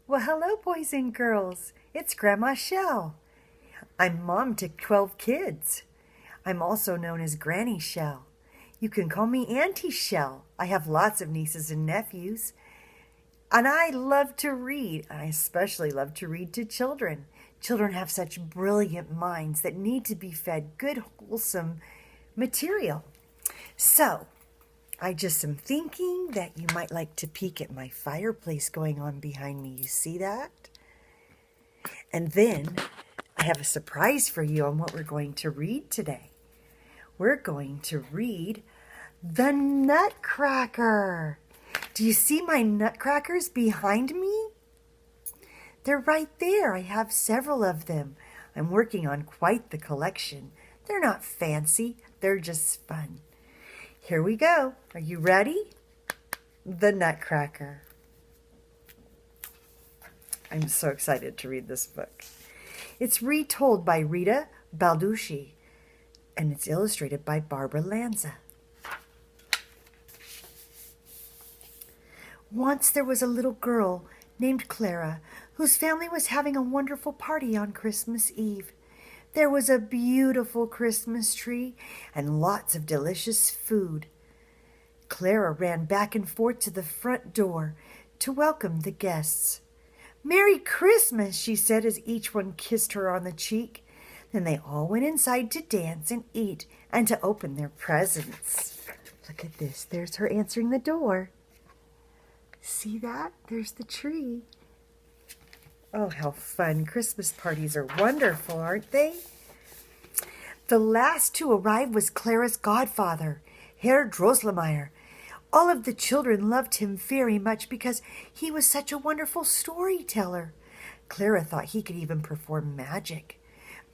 Well, hello, boys and girls. It's Grandma Shell. I'm mom to 12 kids. I'm also known as Granny Shell. You can call me Auntie Shell. I have lots of nieces and nephews. And I love to read. I especially love to read to children. Children have such brilliant minds that need to be fed good, wholesome material. So, I just am thinking that you might like to peek at my fireplace going on behind me. You see that? And then I have a surprise for you on what we're going to read today. We're going to read The Nutcracker. Do you see my nutcrackers behind me? They're right there. I have several of them. I'm working on quite the collection. They're not fancy. They're just fun. Here we go. Are you ready? The Nutcracker. I'm so excited to read this book. It's retold by Rita Balducci, and it's illustrated by Barbara Lanza. Once there was a little girl named Clara whose family was having a wonderful party on Christmas Eve. There was a beautiful Christmas tree and lots of delicious food. Clara ran back and forth to the front door to welcome the guests. "Merry Christmas," she said as each one kissed her on the cheek. Then they all went inside to dance and eat and to open their presents. Look at this. There's her answering the door. See that? There's the tree. Oh, how fun. Christmas parties are wonderful, aren't they? The last to arrive was Clara's godfather, Herr Drosselmeyer. All of the children loved him very much because he was such a wonderful storyteller. Clara thought he could even perform magic.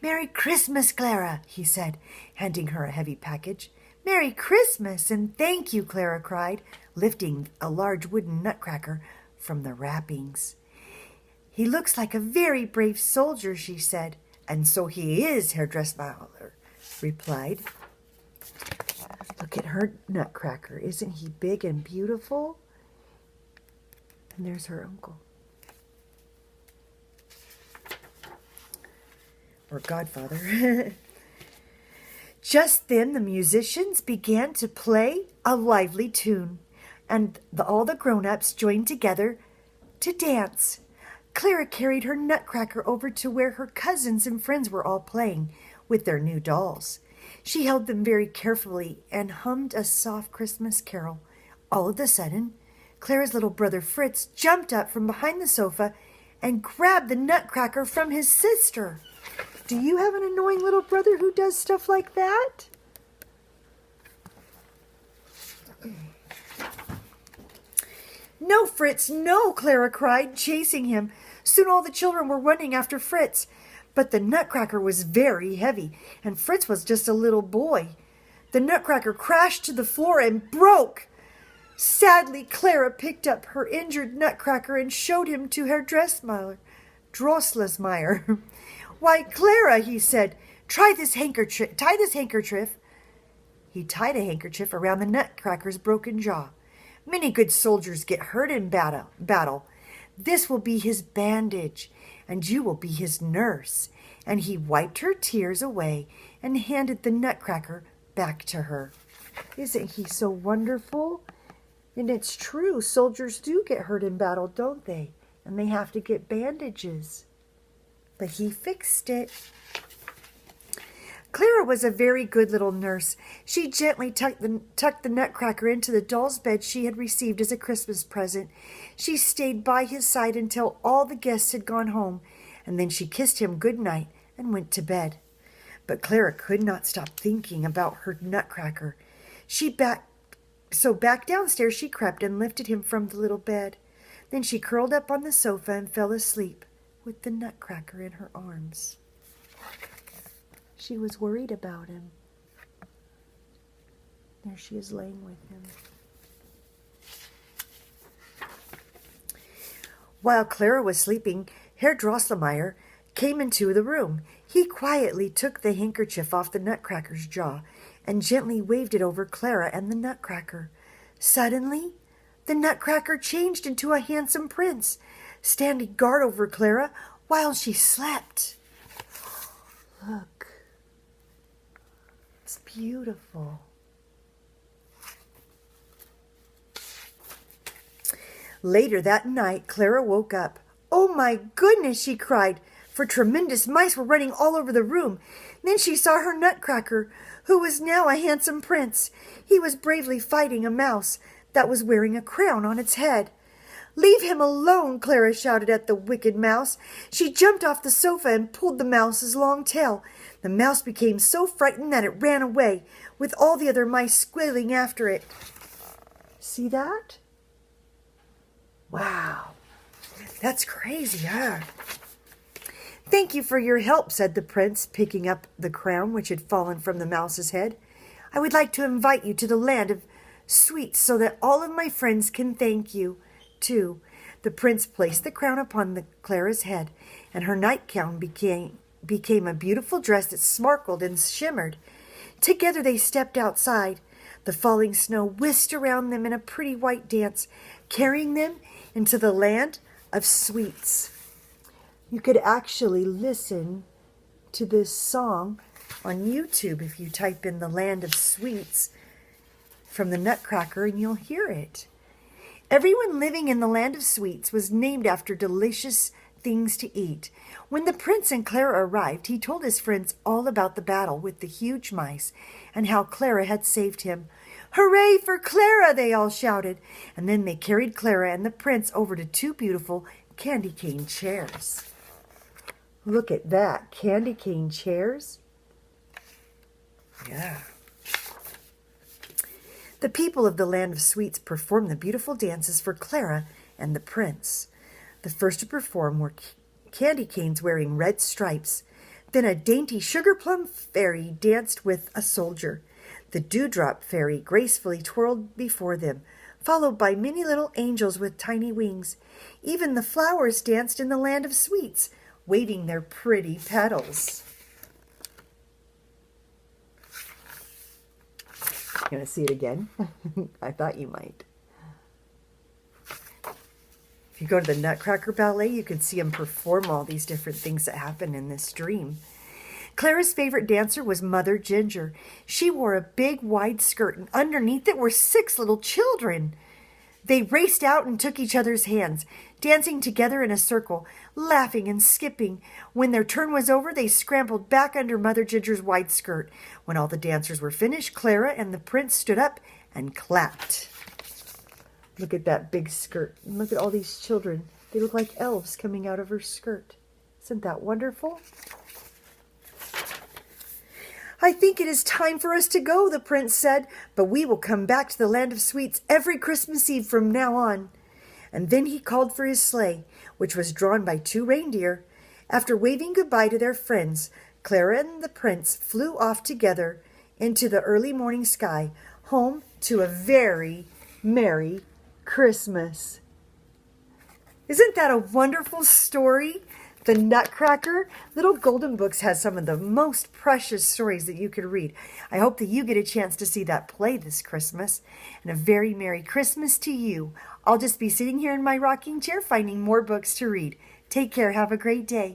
"Merry Christmas, Clara," he said, handing her a heavy package. "Merry Christmas, and thank you," Clara cried, lifting a large wooden nutcracker from the wrappings. "He looks like a very brave soldier," she said. "And so he is," Herr Dressmaler replied. Look at her nutcracker. Isn't he big and beautiful? And there's her uncle. Or godfather. Just then the musicians began to play a lively tune, and all the grown-ups joined together to dance. Clara carried her nutcracker over to where her cousins and friends were all playing with their new dolls. She held them very carefully and hummed a soft Christmas carol. All of a sudden, Clara's little brother Fritz jumped up from behind the sofa and grabbed the nutcracker from his sister. Do you have an annoying little brother who does stuff like that? "No, Fritz, no," Clara cried, chasing him. Soon all the children were running after Fritz. But the nutcracker was very heavy, and Fritz was just a little boy. The nutcracker crashed to the floor and broke. Sadly, Clara picked up her injured nutcracker and showed him to Herr Drosselmeyer. "Why, Clara," he said, tie this handkerchief." He tied a handkerchief around the nutcracker's broken jaw. "Many good soldiers get hurt in battle. This will be his bandage, and you will be his nurse." And he wiped her tears away and handed the nutcracker back to her. Isn't he so wonderful? And it's true, soldiers do get hurt in battle, don't they? And they have to get bandages. But he fixed it. Clara was a very good little nurse. She gently tucked the nutcracker into the doll's bed she had received as a Christmas present. She stayed by his side until all the guests had gone home, and then she kissed him good night and went to bed. But Clara could not stop thinking about her nutcracker. So back downstairs she crept and lifted him from the little bed. Then she curled up on the sofa and fell asleep with the nutcracker in her arms. She was worried about him. There she is laying with him. While Clara was sleeping, Herr Drosselmeyer came into the room. He quietly took the handkerchief off the nutcracker's jaw and gently waved it over Clara and the nutcracker. Suddenly, the Nutcracker changed into a handsome prince, standing guard over Clara while she slept. Look, it's beautiful. Later that night, Clara woke up. "Oh my goodness," she cried, for tremendous mice were running all over the room. Then she saw her Nutcracker, who was now a handsome prince. He was bravely fighting a mouse that was wearing a crown on its head. "Leave him alone," Clara shouted at the wicked mouse. She jumped off the sofa and pulled the mouse's long tail. The mouse became so frightened that it ran away, with all the other mice squealing after it. See that? Wow, that's crazy, huh? "Thank you for your help," said the prince, picking up the crown which had fallen from the mouse's head. "I would like to invite you to the land of sweets so that all of my friends can thank you, too." The prince placed the crown upon Clara's head, and her nightgown became a beautiful dress that sparkled and shimmered. Together they stepped outside. The falling snow whisked around them in a pretty white dance, carrying them into the land of sweets. You could actually listen to this song on YouTube if you type in the land of sweets from the Nutcracker, and you'll hear it. Everyone living in the land of sweets was named after delicious things to eat. When the prince and Clara arrived, he told his friends all about the battle with the huge mice and how Clara had saved him. "Hooray for Clara!" they all shouted. And then they carried Clara and the prince over to two beautiful candy cane chairs. Look at that, candy cane chairs. Yeah. The people of the land of sweets performed the beautiful dances for Clara and the prince. The first to perform were candy canes wearing red stripes. Then a dainty sugar plum fairy danced with a soldier. The dewdrop fairy gracefully twirled before them, followed by many little angels with tiny wings. Even the flowers danced in the land of sweets, waving their pretty petals. You want to see it again? I thought you might. If you go to the Nutcracker Ballet, you can see them perform all these different things that happen in this dream. Clara's favorite dancer was Mother Ginger. She wore a big wide skirt, and underneath it were 6 little children. They raced out and took each other's hands, dancing together in a circle, laughing and skipping. When their turn was over, they scrambled back under Mother Ginger's wide skirt. When all the dancers were finished, Clara and the prince stood up and clapped. Look at that big skirt. And look at all these children. They look like elves coming out of her skirt. Isn't that wonderful? "I think it is time for us to go," the prince said, "but we will come back to the land of sweets every Christmas Eve from now on." And then he called for his sleigh, which was drawn by 2 reindeer. After waving goodbye to their friends, Clara and the prince flew off together into the early morning sky, home to a very merry Christmas. Isn't that a wonderful story? The Nutcracker. Little Golden Books has some of the most precious stories that you could read. I hope that you get a chance to see that play this Christmas. And a very Merry Christmas to you. I'll just be sitting here in my rocking chair finding more books to read. Take care. Have a great day.